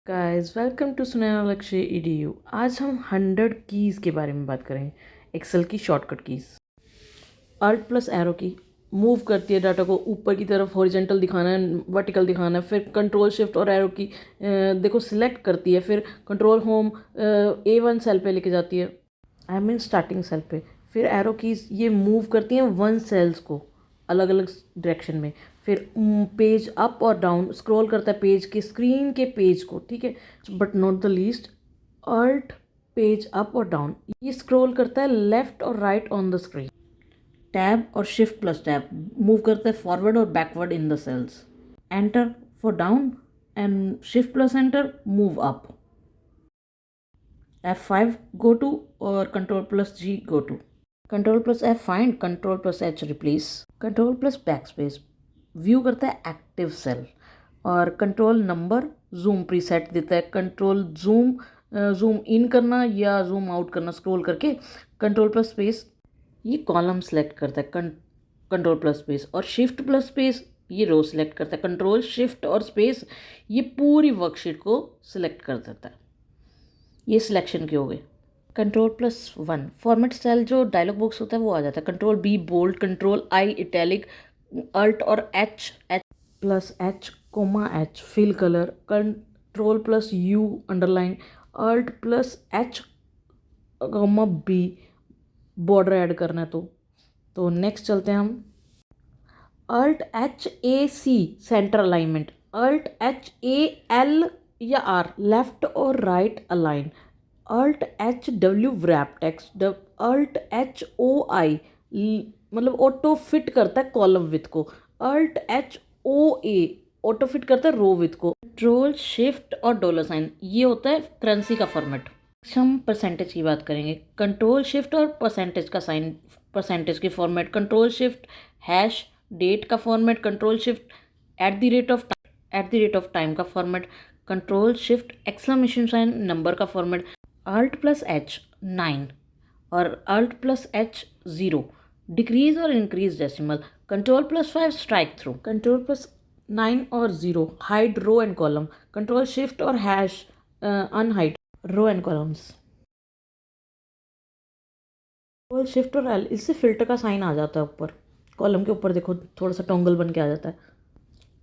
Guys welcome to Sunaina लक्ष्य EDU. आज हम 100 कीज़ के बारे में बात करेंगे। एक्सेल की shortcut keys. Alt plus arrow key move करती है डाटा को ऊपर की तरफ, हॉरिजेंटल दिखाना है, वर्टिकल दिखाना है। फिर कंट्रोल शिफ्ट और एरो की देखो सिलेक्ट करती है। फिर कंट्रोल होम A1 सेल पे लेके जाती है, आई मीन स्टार्टिंग सेल पे। फिर एरो कीज ये मूव करती हैं 1 सेल्स को अलग अलग डायरेक्शन में। फिर पेज अप और डाउन स्क्रॉल करता है पेज के, स्क्रीन के पेज को, ठीक है। But not the least, alt page up और डाउन ये स्क्रॉल करता है लेफ्ट और right on the screen. Tab और शिफ्ट प्लस टैब मूव करता है फॉरवर्ड और backward in the cells. Enter for down and shift plus enter move up. F5 go to और control plus G go to। Control plus F find, control plus H replace, control plus backspace view करता है active cell, और control number zoom preset देता है। Control zoom in करना या zoom out करना scroll करके। कंट्रोल प्लस स्पेस ये कॉलम सेलेक्ट करता है, कंट्रोल प्लस स्पेस, और शिफ्ट प्लस स्पेस ये रो सेलेक्ट करता है। कंट्रोल शिफ्ट और स्पेस ये पूरी वर्कशीट को सिलेक्ट कर देता है। ये सिलेक्शन के हो गए। कंट्रोल प्लस 1 फॉर्मेट सेल जो डायलॉग बॉक्स होता है वो आ जाता है। Control B bold, control I italic, alt और H plus H coma H fill colour, control plus you underline, alt plus H coma B border add करना है तो नेक्स्ट चलते हैं हम। Alt H A C centre alignment, alt H A L या are left और right align, alt H W wrap text, alt H O आई मतलब auto fit करता है कॉलम विथ को, अल्ट एच ओ ए ऑटो फिट करता है रो with को। Control shift और डॉलर साइन ये होता है करेंसी का फॉर्मेट। हम परसेंटेज की बात करेंगे। कंट्रोल शिफ्ट और परसेंटेज का साइन, परसेंटेज की format. Control shift hash date का format, control shift at the rate of time का format, control shift exclamation sign number का फॉर्मेट, अल्ट प्लस एच 9 और अल्ट प्लस एच 0 डिक्रीज और increase decimal, control plus 5 strike through, control plus 9 और 0 hide row and column, control shift और hash unhide row and columns. Control shift और L इससे filter का sign आ जाता है ऊपर, कॉलम के ऊपर देखो थोड़ा सा टोंगल बन के आ जाता है।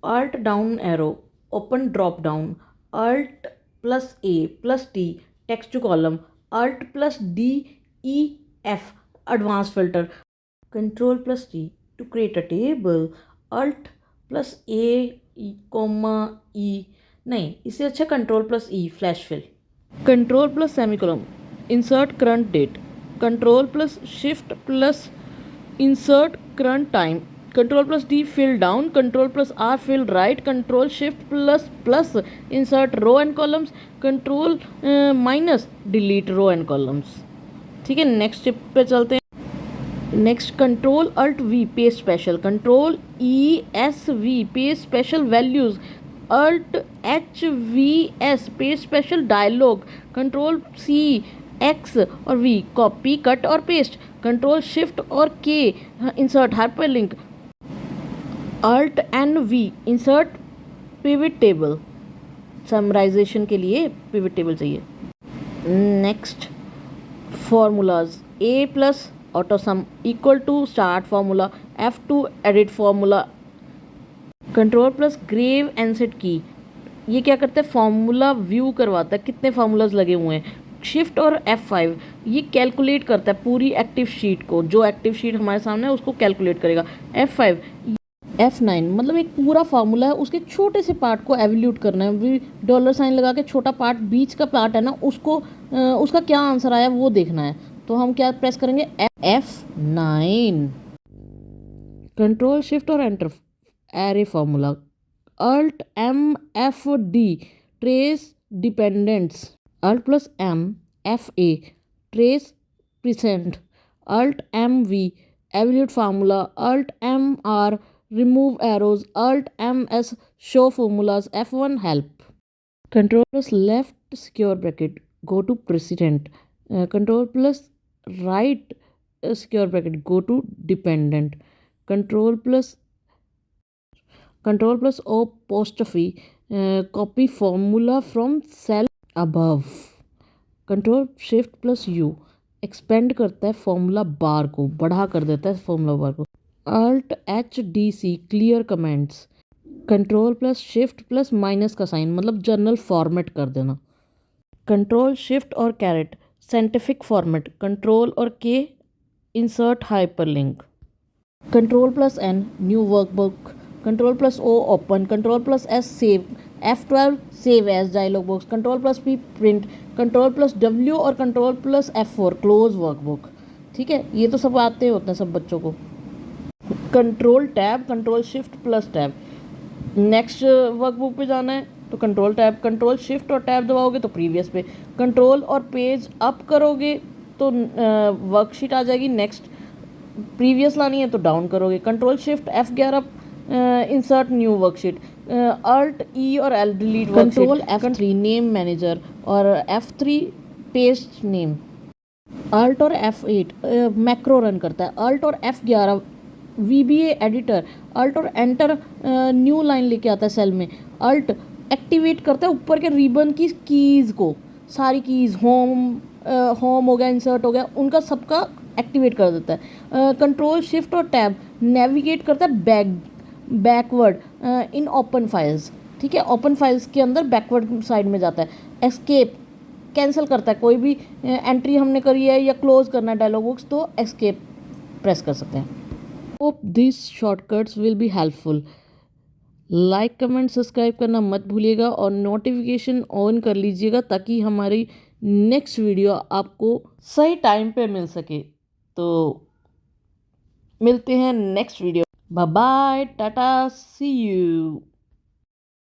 Alt down arrow open drop down, alt plus A plus T text two column, alt plus D E F advance filter, control plus T to create a table, alt plus A coma ई, नहीं इससे अच्छा control plus E flash fill, control plus semicolon insert current date, control plus shift plus insert current time, control plus D fill down, control plus are fill right, control shift plus plus insert row and columns, control minus delete row and columns. ठीक है, next step पे चलते हैं। Next control alt V paste special, control E S V paste special values, alt H V S paste special dialog, control C X और V copy cut और paste, control shift और K insert hyperlink, alt N V insert pivot table, summarization के लिए pivot table चाहिए। Next formulas A plus auto sum equal to start formula, F2 edit formula, control plus grave एंसेट की ये क्या करता है formula view करवाता है कितने फार्मूलाज लगे हुए हैं। शिफ्ट और F5 ये कैलकुलेट करता है पूरी एक्टिव शीट को, जो एक्टिव शीट हमारे सामने है उसको कैलकुलेट करेगा। F5 F9 मतलब एक पूरा फार्मूला है उसके छोटे से पार्ट को एवल्यूट करना है, डॉलर साइन लगा के छोटा पार्ट बीच का पार्ट है ना उसको उसका क्या आंसर आया वो देखना है। तो हम क्या प्रेस करेंगे F9, कंट्रोल शिफ्ट और enter array formula, alt M F D trace dependents, alt plus M F A trace present, alt M V evaluate formula, alt M R remove arrows, alt ms show formulas, F1 help, control plus left secure bracket go to precedent, control plus right secure bracket go to dependent, control plus o apostrophe copy formula from cell above. Control shift plus U expand करता है formula bar को, बढ़ा कर देता है formula bar को। Alt H D C clear comments. Control plus shift plus minus का sign मतलब जर्नल फॉर्मेट कर देना। कंट्रोल शिफ्ट और कैरेट साइंटिफिक फॉर्मेट। कंट्रोल और K insert hyperlink. Control plus N new workbook. Control plus O open. Control plus S save. F12 save as dialogue box. Control plus P print. Control plus W और control plus F4 close workbook. ठीक है, ये तो सब आते होते हैं सब बच्चों को। Control tab, control shift plus tab. Next workbook पे जाना है तो कंट्रोल टैब, कंट्रोल शिफ्ट और टैब दबाओगे तो प्रीवियस पे। कंट्रोल और पेज अप करोगे तो वर्कशीट आ जाएगी नेक्स्ट। प्रीवियस लानी है तो डाउन करोगे। Control shift F11 insert new worksheet. Alt ई और L delete worksheet. Control F3 name manager और F3 पेस्ट नेम। अल्ट और F8 मैक्रो रन करता है। अल्ट और F11 VBA एडिटर। अल्ट और एंटर न्यू लाइन लेके आता है सेल में। अल्ट एक्टिवेट करता है ऊपर के रिबन की कीज़ को, सारी कीज़, होम हो गया, इंसर्ट हो गया, उनका सबका एक्टिवेट कर देता है। कंट्रोल शिफ्ट और टैब नेविगेट करता है बैकवर्ड इन ओपन फाइल्स। ठीक है, ओपन फाइल्स के अंदर बैकवर्ड साइड में जाता है। एस्केप कैंसिल करता है, कोई भी एंट्री हमने करी है या क्लोज करना है डायलॉग बॉक्स तो एस्केप प्रेस कर सकते हैं। Hope this shortcuts will be helpful. Like comment subscribe करना मत भूलिएगा और नोटिफिकेशन ऑन कर लीजिएगा ताकि हमारी नेक्स्ट वीडियो आपको सही टाइम पे मिल सके। तो मिलते हैं next video. Bye bye, tata, see you.